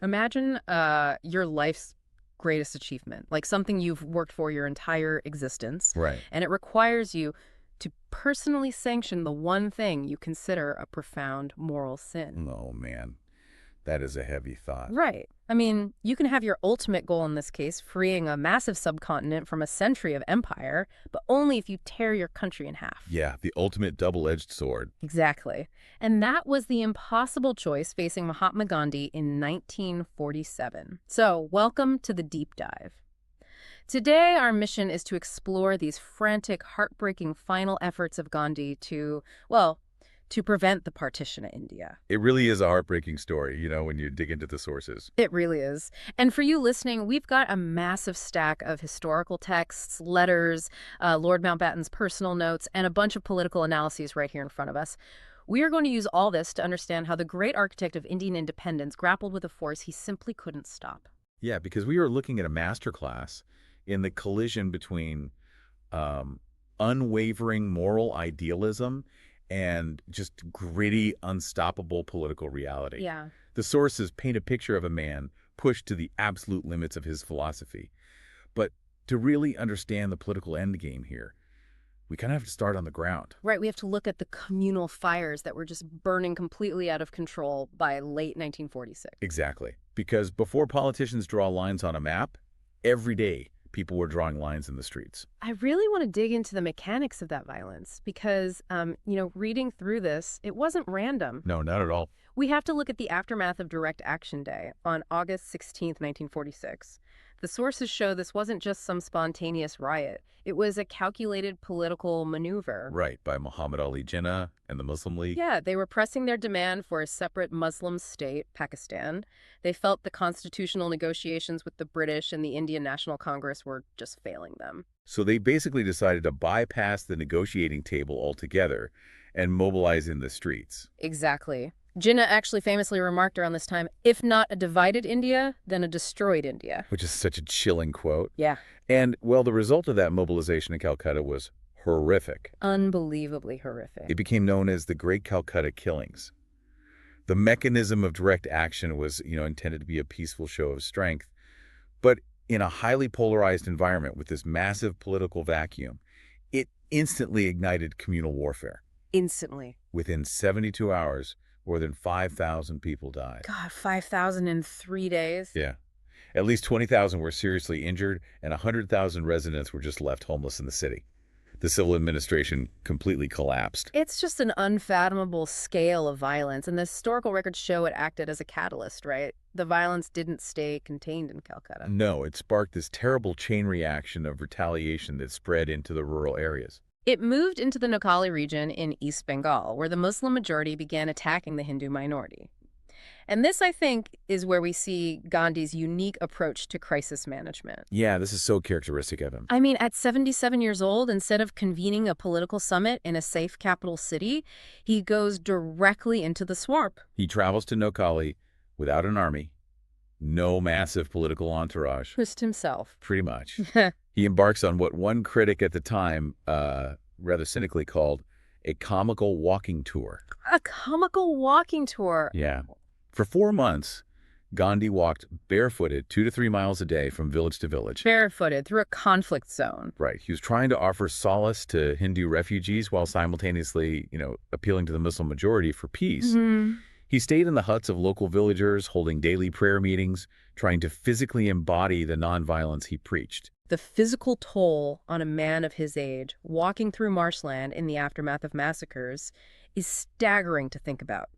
Imagine your life's greatest achievement, like something you've worked for your entire existence, Right. and it requires you to personally sanction the one thing you consider a profound moral sin. Oh, man. That is a heavy thought. Right. I mean, you can have your ultimate goal in this case, freeing a massive subcontinent from a century of empire, but only if you tear your country in half. Yeah, the ultimate double-edged sword. Exactly. And that was the impossible choice facing Mahatma Gandhi in 1947. So, welcome to the deep dive. Today, our mission is to explore these frantic, heartbreaking final efforts of Gandhi to, well, to prevent the partition of India. It really is a heartbreaking story, when you dig into the sources. It really is. And for you listening, we've got a massive stack of historical texts, letters, Lord Mountbatten's personal notes, and a bunch of political analyses right here in front of us. We are going to use all this to understand how the great architect of Indian independence grappled with a force he simply couldn't stop. Yeah, because we are looking at a masterclass in the collision between unwavering moral idealism and just gritty, unstoppable political reality. Yeah. The sources paint a picture of a man pushed to the absolute limits of his philosophy. But to really understand the political endgame here, we kind of have to start on the ground. Right, we have to look at the communal fires that were just burning completely out of control by late 1946. Exactly. Because before politicians draw lines on a map, every day people were drawing lines in the streets. I really want to dig into the mechanics of that violence because, reading through this, it wasn't random. No, not at all. We have to look at the aftermath of Direct Action Day on August 16th, 1946. The sources show this wasn't just some spontaneous riot. It was a calculated political maneuver. Right, by Muhammad Ali Jinnah and the Muslim League. Yeah, they were pressing their demand for a separate Muslim state, Pakistan. They felt the constitutional negotiations with the British and the Indian National Congress were just failing them. So they basically decided to bypass the negotiating table altogether and mobilize in the streets. Exactly. Jinnah actually famously remarked around this time, if not a divided India, then a destroyed India. Which is such a chilling quote. Yeah. And, well, the result of that mobilization in Calcutta was horrific. Unbelievably horrific. It became known as the Great Calcutta Killings. The mechanism of direct action was, intended to be a peaceful show of strength. But in a highly polarized environment with this massive political vacuum, it instantly ignited communal warfare. Instantly. Within 72 hours, more than 5,000 people died. God, 5,000 in 3 days? Yeah. At least 20,000 were seriously injured, and 100,000 residents were just left homeless in the city. The civil administration completely collapsed. It's just an unfathomable scale of violence, and the historical records show it acted as a catalyst, right? The violence didn't stay contained in Calcutta. No, it sparked this terrible chain reaction of retaliation that spread into the rural areas. It moved into the Noakhali region in East Bengal, where the Muslim majority began attacking the Hindu minority. And this, I think, is where we see Gandhi's unique approach to crisis management. Yeah, this is so characteristic of him. I mean, at 77 years old, instead of convening a political summit in a safe capital city, he goes directly into the swamp. He travels to Noakhali without an army, no massive political entourage. Just himself. Pretty much. He embarks on what one critic at the time rather cynically called a comical walking tour. A comical walking tour. Yeah. For 4 months, Gandhi walked barefooted 2 to 3 miles a day from village to village. Barefooted through a conflict zone. Right. He was trying to offer solace to Hindu refugees while simultaneously, appealing to the Muslim majority for peace. Mm-hmm. He stayed in the huts of local villagers, holding daily prayer meetings, trying to physically embody the nonviolence he preached. The physical toll on a man of his age, walking through marshland in the aftermath of massacres, is staggering to think about.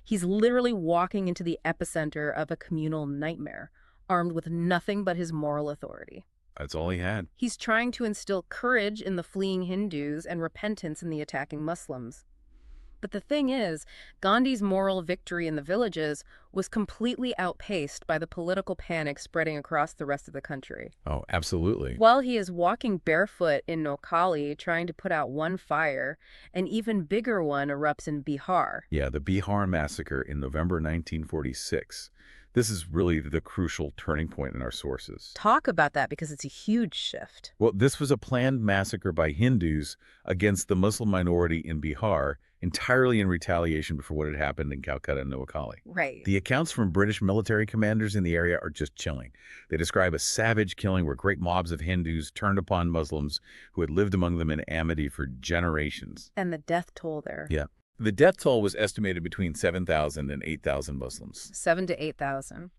He's literally walking into the epicenter of a communal nightmare, armed with nothing but his moral authority. That's all he had. He's trying to instill courage in the fleeing Hindus and repentance in the attacking Muslims. But the thing is, Gandhi's moral victory in the villages was completely outpaced by the political panic spreading across the rest of the country. Oh, absolutely. While he is walking barefoot in Noakhali trying to put out one fire, an even bigger one erupts in Bihar. Yeah, the Bihar massacre in November 1946. This is really the crucial turning point in our sources. Talk about that because it's a huge shift. Well, this was a planned massacre by Hindus against the Muslim minority in Bihar entirely in retaliation for what had happened in Calcutta and Noakhali. Right. The accounts from British military commanders in the area are just chilling. They describe a savage killing where great mobs of Hindus turned upon Muslims who had lived among them in amity for generations. And the death toll there. Yeah. The death toll was estimated between 7,000 and 8,000 Muslims. 7 to 8,000.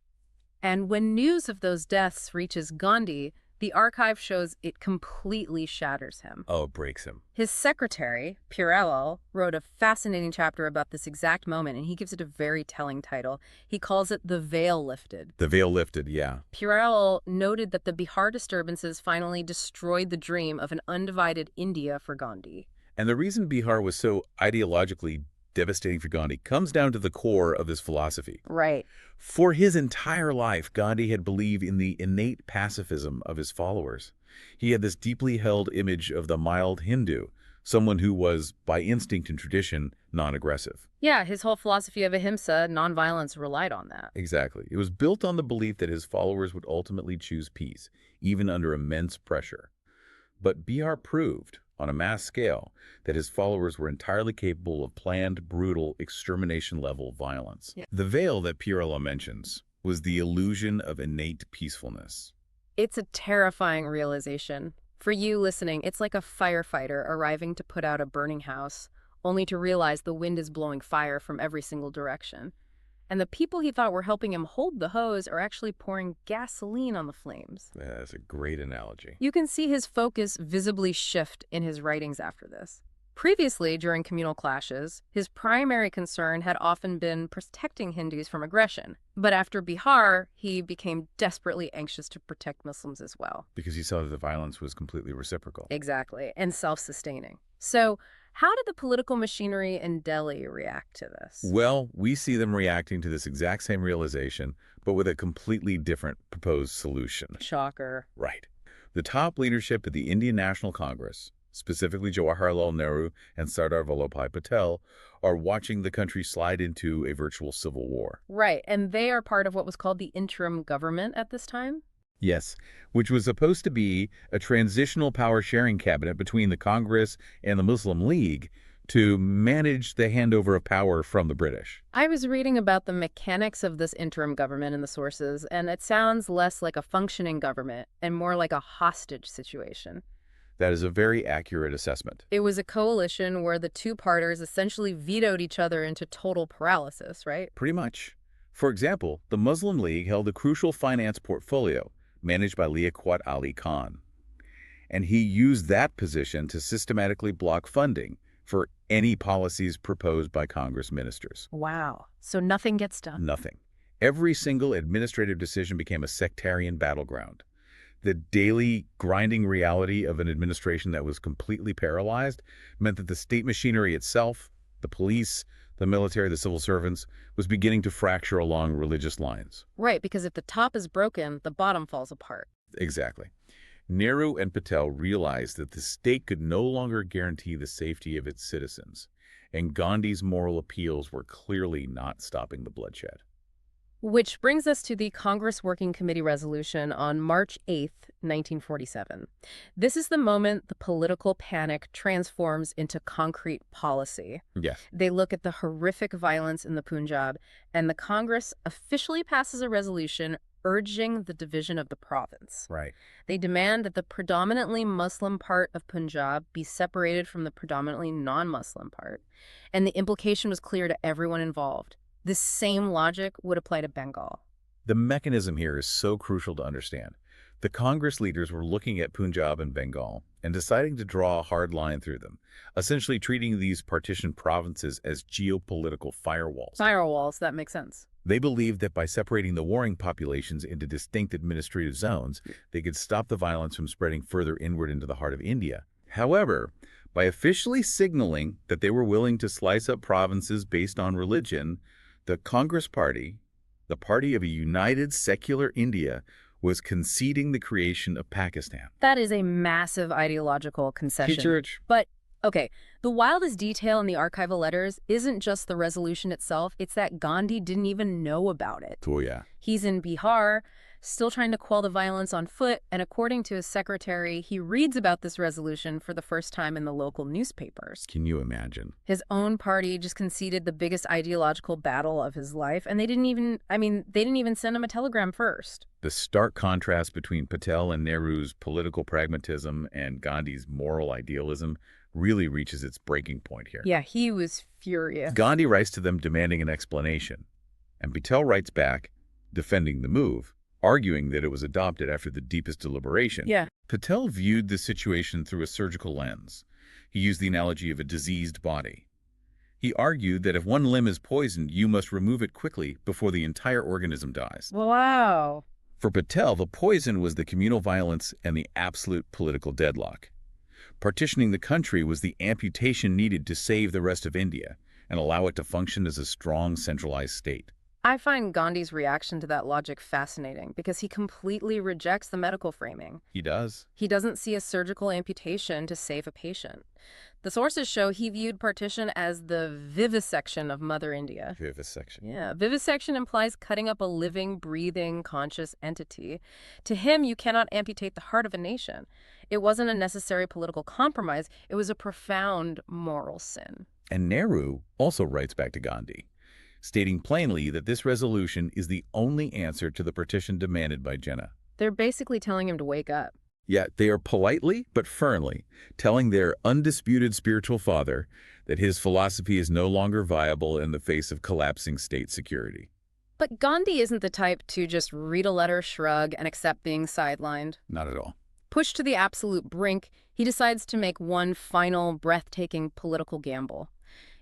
And when news of those deaths reaches Gandhi, the archive shows it completely shatters him. Oh, it breaks him. His secretary, Purell, wrote a fascinating chapter about this exact moment, and he gives it a very telling title. He calls it The Veil Lifted. The veil lifted, yeah. Purell noted that the Bihar disturbances finally destroyed the dream of an undivided India for Gandhi. And the reason Bihar was so ideologically devastating for Gandhi comes down to the core of his philosophy. Right. For his entire life, Gandhi had believed in the innate pacifism of his followers. He had this deeply held image of the mild Hindu, someone who was, by instinct and tradition, non-aggressive. Yeah, his whole philosophy of ahimsa, nonviolence, relied on that. Exactly. It was built on the belief that his followers would ultimately choose peace, even under immense pressure. But Bihar proved, on a mass scale, that his followers were entirely capable of planned, brutal, extermination-level violence. Yeah. The veil that Pirello mentions was the illusion of innate peacefulness. It's a terrifying realization. For you listening, it's like a firefighter arriving to put out a burning house, only to realize the wind is blowing fire from every single direction. And the people he thought were helping him hold the hose are actually pouring gasoline on the flames. That's a great analogy. You can see his focus visibly shift in his writings after this. Previously, during communal clashes, his primary concern had often been protecting Hindus from aggression. But after Bihar, he became desperately anxious to protect Muslims as well. Because he saw that the violence was completely reciprocal. Exactly, and self-sustaining. So, how did the political machinery in Delhi react to this? Well, we see them reacting to this exact same realization, but with a completely different proposed solution. Shocker. Right. The top leadership of the Indian National Congress, specifically Jawaharlal Nehru and Sardar Vallabhbhai Patel, are watching the country slide into a virtual civil war. Right, and they are part of what was called the interim government at this time? Yes, which was supposed to be a transitional power-sharing cabinet between the Congress and the Muslim League to manage the handover of power from the British. I was reading about the mechanics of this interim government in the sources, and it sounds less like a functioning government and more like a hostage situation. That is a very accurate assessment. It was a coalition where the two parters essentially vetoed each other into total paralysis, right? Pretty much. For example, the Muslim League held a crucial finance portfolio managed by Liaquat Ali Khan. And he used that position to systematically block funding for any policies proposed by Congress ministers. Wow. So nothing gets done. Nothing. Every single administrative decision became a sectarian battleground. The daily grinding reality of an administration that was completely paralyzed meant that the state machinery itself, the police, the military, the civil servants, was beginning to fracture along religious lines. Right, because if the top is broken, the bottom falls apart. Exactly. Nehru and Patel realized that the state could no longer guarantee the safety of its citizens, and Gandhi's moral appeals were clearly not stopping the bloodshed. Which brings us to the Congress Working Committee resolution on March 8th, 1947. This is the moment the political panic transforms into concrete policy. Yes. They look at the horrific violence in the Punjab, and the Congress officially passes a resolution urging the division of the province. Right. They demand that the predominantly Muslim part of Punjab be separated from the predominantly non-Muslim part. And the implication was clear to everyone involved. This same logic would apply to Bengal. The mechanism here is so crucial to understand. The Congress leaders were looking at Punjab and Bengal and deciding to draw a hard line through them, essentially treating these partitioned provinces as geopolitical firewalls. Firewalls, that makes sense. They believed that by separating the warring populations into distinct administrative zones, they could stop the violence from spreading further inward into the heart of India. However, by officially signaling that they were willing to slice up provinces based on religion, the Congress Party, the party of a united secular India, was conceding the creation of Pakistan. That is a massive ideological concession. Church. But Okay, the wildest detail in the archival letters isn't just the resolution itself, it's that Gandhi didn't even know about it. Oh, yeah. He's in Bihar, still trying to quell the violence on foot, and according to his secretary, he reads about this resolution for the first time in the local newspapers. Can you imagine? His own party just conceded the biggest ideological battle of his life, and they didn't even send him a telegram first. The stark contrast between Patel and Nehru's political pragmatism and Gandhi's moral idealism really reaches its breaking point here. Yeah, he was furious. Gandhi writes to them demanding an explanation, and Patel writes back, defending the move, arguing that it was adopted after the deepest deliberation. Yeah. Patel viewed the situation through a surgical lens. He used the analogy of a diseased body. He argued that if one limb is poisoned, you must remove it quickly before the entire organism dies. Wow. For Patel, the poison was the communal violence and the absolute political deadlock. Partitioning the country was the amputation needed to save the rest of India and allow it to function as a strong, centralized state. I find Gandhi's reaction to that logic fascinating because he completely rejects the medical framing. He does. He doesn't see a surgical amputation to save a patient. The sources show he viewed partition as the vivisection of Mother India. Vivisection. Yeah, vivisection implies cutting up a living, breathing, conscious entity. To him, you cannot amputate the heart of a nation. It wasn't a necessary political compromise. It was a profound moral sin. And Nehru also writes back to Gandhi, stating plainly that this resolution is the only answer to the partition demanded by Jinnah. They're basically telling him to wake up. Yet they are politely but firmly telling their undisputed spiritual father that his philosophy is no longer viable in the face of collapsing state security. But Gandhi isn't the type to just read a letter, shrug, and accept being sidelined. Not at all. Pushed to the absolute brink, he decides to make one final, breathtaking political gamble.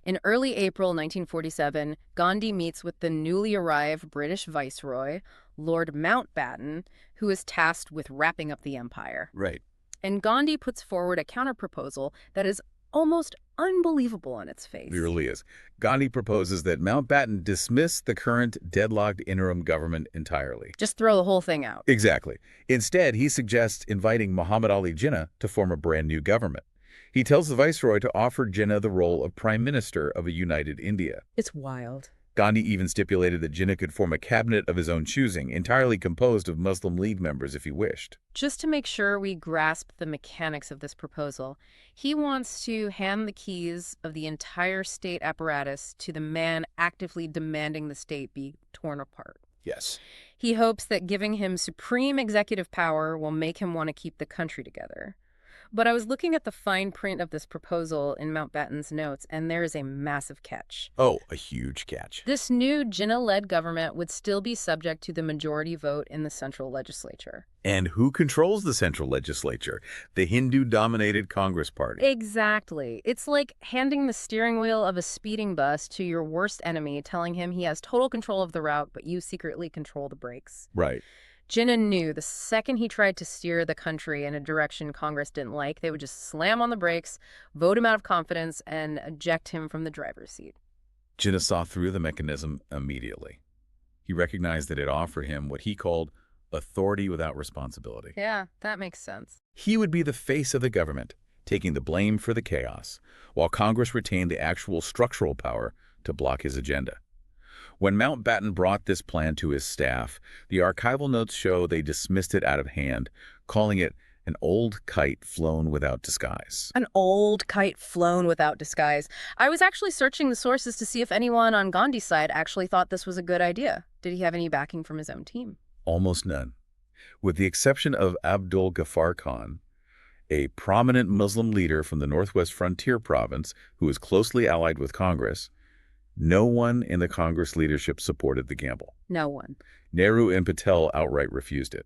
In early April 1947, Gandhi meets with the newly arrived British Viceroy, Lord Mountbatten, who is tasked with wrapping up the empire. Right. And Gandhi puts forward a counterproposal that is almost unbelievable on its face. It really is. Gandhi proposes that Mountbatten dismiss the current deadlocked interim government entirely. Just throw the whole thing out. Exactly. Instead, he suggests inviting Muhammad Ali Jinnah to form a brand new government. He tells the viceroy to offer Jinnah the role of prime minister of a united India. It's wild. Gandhi even stipulated that Jinnah could form a cabinet of his own choosing, entirely composed of Muslim League members if he wished. Just to make sure we grasp the mechanics of this proposal, he wants to hand the keys of the entire state apparatus to the man actively demanding the state be torn apart. Yes. He hopes that giving him supreme executive power will make him want to keep the country together. But I was looking at the fine print of this proposal in Mountbatten's notes, and there is a massive catch. Oh, a huge catch. This new Jinnah-led government would still be subject to the majority vote in the central legislature. And who controls the central legislature? The Hindu-dominated Congress Party. Exactly. It's like handing the steering wheel of a speeding bus to your worst enemy, telling him he has total control of the route, but you secretly control the brakes. Right. Jinnah knew the second he tried to steer the country in a direction Congress didn't like, they would just slam on the brakes, vote him out of confidence, and eject him from the driver's seat. Jinnah saw through the mechanism immediately. He recognized that it offered him what he called authority without responsibility. Yeah, that makes sense. He would be the face of the government, taking the blame for the chaos, while Congress retained the actual structural power to block his agenda. When Mountbatten brought this plan to his staff, the archival notes show they dismissed it out of hand, calling it an old kite flown without disguise. An old kite flown without disguise. I was actually searching the sources to see if anyone on Gandhi's side actually thought this was a good idea. Did he have any backing from his own team? Almost none. With the exception of Abdul Ghaffar Khan, a prominent Muslim leader from the Northwest Frontier province who was closely allied with Congress, no one in the Congress leadership supported the gamble. No one. Nehru and Patel outright refused it.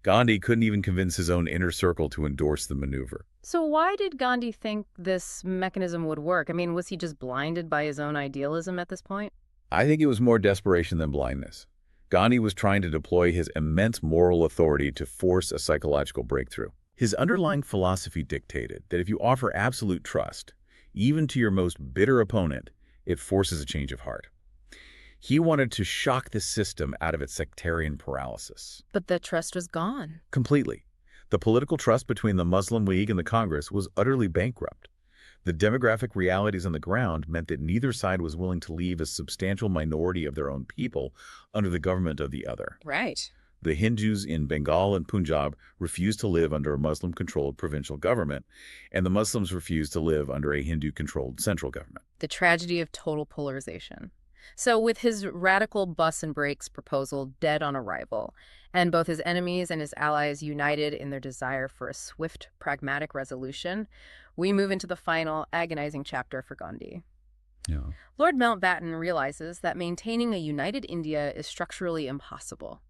Gandhi couldn't even convince his own inner circle to endorse the maneuver. So why did Gandhi think this mechanism would work? I mean, was he just blinded by his own idealism at this point? I think it was more desperation than blindness. Gandhi was trying to deploy his immense moral authority to force a psychological breakthrough. His underlying philosophy dictated that if you offer absolute trust, even to your most bitter opponent, it forces a change of heart. He wanted to shock the system out of its sectarian paralysis. But the trust was gone. Completely. The political trust between the Muslim League and the Congress was utterly bankrupt. The demographic realities on the ground meant that neither side was willing to leave a substantial minority of their own people under the government of the other. Right. The Hindus in Bengal and Punjab refused to live under a Muslim-controlled provincial government, and the Muslims refused to live under a Hindu-controlled central government. The tragedy of total polarization. So with his radical bus and brakes proposal dead on arrival, and both his enemies and his allies united in their desire for a swift, pragmatic resolution, we move into the final, agonizing chapter for Gandhi. Yeah. Lord Mountbatten realizes that maintaining a united India is structurally impossible.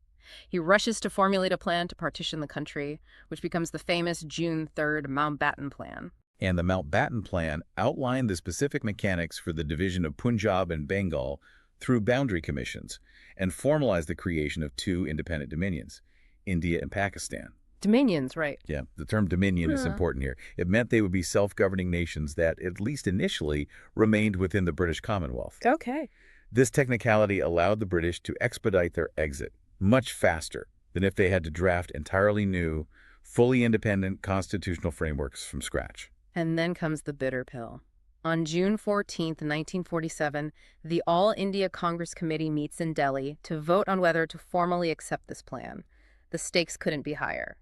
He rushes to formulate a plan to partition the country, which becomes the famous June 3rd Mountbatten Plan. And the Mountbatten Plan outlined the specific mechanics for the division of Punjab and Bengal through boundary commissions and formalized the creation of two independent dominions, India and Pakistan. Dominions, right. Yeah, the term dominion is important here. It meant they would be self-governing nations that, at least initially, remained within the British Commonwealth. Okay. This technicality allowed the British to expedite their exit much faster than if they had to draft entirely new, fully independent constitutional frameworks from scratch. And then comes the bitter pill. On June 14th, 1947, the All India Congress Committee meets in Delhi to vote on whether to formally accept this plan. The stakes couldn't be higher.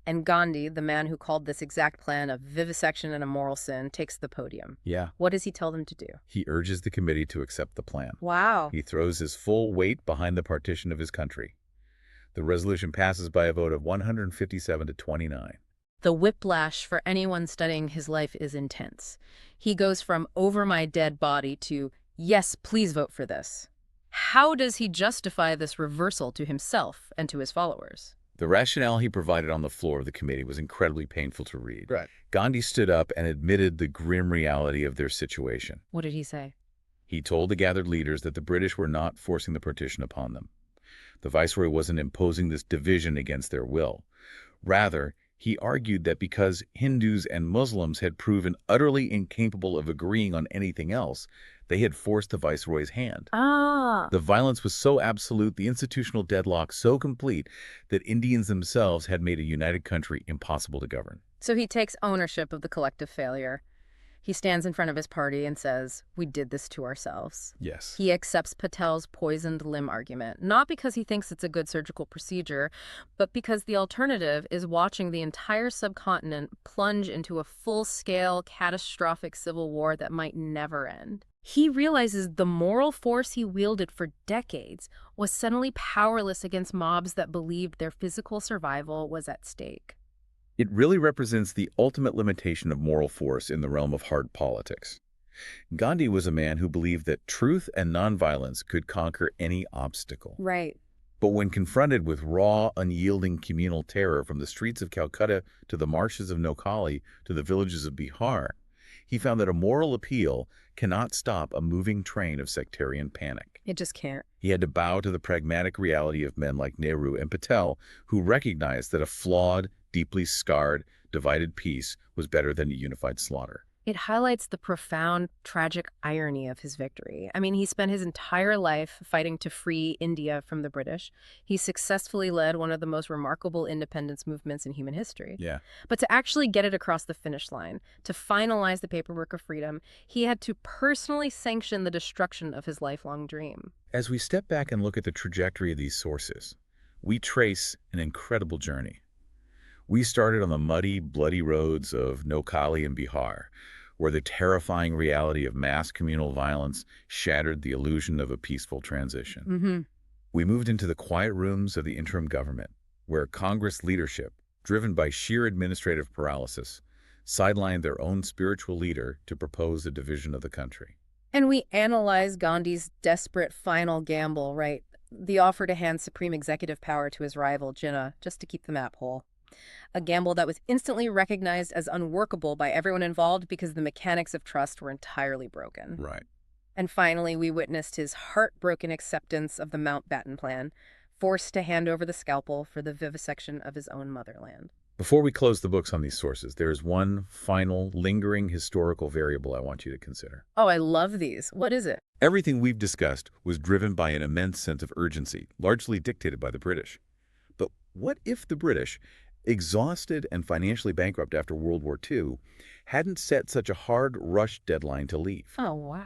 And Gandhi, the man who called this exact plan a vivisection and a moral sin, takes the podium. Yeah. What does he tell them to do? He urges the committee to accept the plan. Wow. He throws his full weight behind the partition of his country. The resolution passes by a vote of 157 to 29. The whiplash for anyone studying his life is intense. He goes from over my dead body to, yes, please vote for this. How does he justify this reversal to himself and to his followers? The rationale he provided on the floor of the committee was incredibly painful to read. Right. Gandhi stood up and admitted the grim reality of their situation. What did he say? He told the gathered leaders that the British were not forcing the partition upon them. The viceroy wasn't imposing this division against their will. Rather, he argued that because Hindus and Muslims had proven utterly incapable of agreeing on anything else, they had forced the viceroy's hand. The violence was so absolute, the institutional deadlock so complete, that Indians themselves had made a united country impossible to govern. So he takes ownership of the collective failure. He stands in front of his party and says, we did this to ourselves. Yes. He accepts Patel's poisoned limb argument, not because he thinks it's a good surgical procedure, but because the alternative is watching the entire subcontinent plunge into a full-scale, catastrophic civil war that might never end. He realizes the moral force he wielded for decades was suddenly powerless against mobs that believed their physical survival was at stake. It really represents the ultimate limitation of moral force in the realm of hard politics. Gandhi was a man who believed that truth and nonviolence could conquer any obstacle. Right. But when confronted with raw, unyielding communal terror from the streets of Calcutta to the marshes of Noakhali to the villages of Bihar, he found that a moral appeal cannot stop a moving train of sectarian panic. It just can't. He had to bow to the pragmatic reality of men like Nehru and Patel, who recognized that a flawed, deeply scarred, divided peace was better than a unified slaughter. It highlights the profound, tragic irony of his victory. I mean, he spent his entire life fighting to free India from the British. He successfully led one of the most remarkable independence movements in human history. Yeah. But to actually get it across the finish line, to finalize the paperwork of freedom, he had to personally sanction the destruction of his lifelong dream. As we step back and look at the trajectory of these sources, we trace an incredible journey. We started on the muddy, bloody roads of Noakhali and Bihar, where the terrifying reality of mass communal violence shattered the illusion of a peaceful transition. We moved into the quiet rooms of the interim government, where Congress leadership, driven by sheer administrative paralysis, sidelined their own spiritual leader to propose a division of the country. And we analyze Gandhi's desperate final gamble, right? The offer to hand supreme executive power to his rival, Jinnah, just to keep the map whole. A gamble that was instantly recognized as unworkable by everyone involved because the mechanics of trust were entirely broken. Right. And finally, we witnessed his heartbroken acceptance of the Mountbatten Plan, forced to hand over the scalpel for the vivisection of his own motherland. Before we close the books on these sources, there is one final, lingering historical variable I want you to consider. Oh, I love these. What is it? Everything we've discussed was driven by an immense sense of urgency, largely dictated by the British. But what if the British, Exhausted and financially bankrupt after World War II, hadn't set such a hard rush deadline to leave. Oh, wow.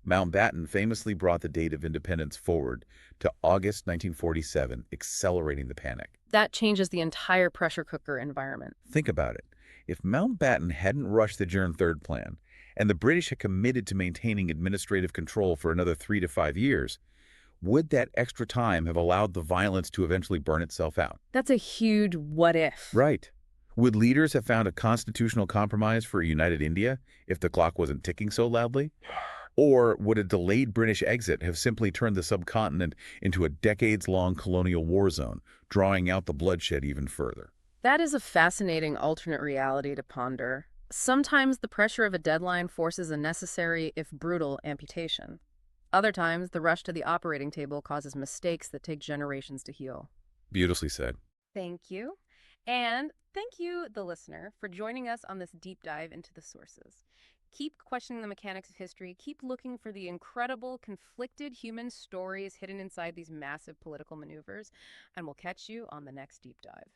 Mountbatten famously brought the date of independence forward to August 1947, accelerating the panic. That changes the entire pressure cooker environment. Think about it. If Mountbatten hadn't rushed the June 3rd plan, and the British had committed to maintaining administrative control for another 3 to 5 years, would that extra time have allowed the violence to eventually burn itself out? That's a huge what if. Right. Would leaders have found a constitutional compromise for a united India if the clock wasn't ticking so loudly? Or would a delayed British exit have simply turned the subcontinent into a decades-long colonial war zone, drawing out the bloodshed even further? That is a fascinating alternate reality to ponder. Sometimes the pressure of a deadline forces a necessary, if brutal, amputation. Other times, the rush to the operating table causes mistakes that take generations to heal. Beautifully said. Thank you. And thank you, the listener, for joining us on this deep dive into the sources. Keep questioning the mechanics of history. Keep looking for the incredible, conflicted human stories hidden inside these massive political maneuvers. And we'll catch you on the next deep dive.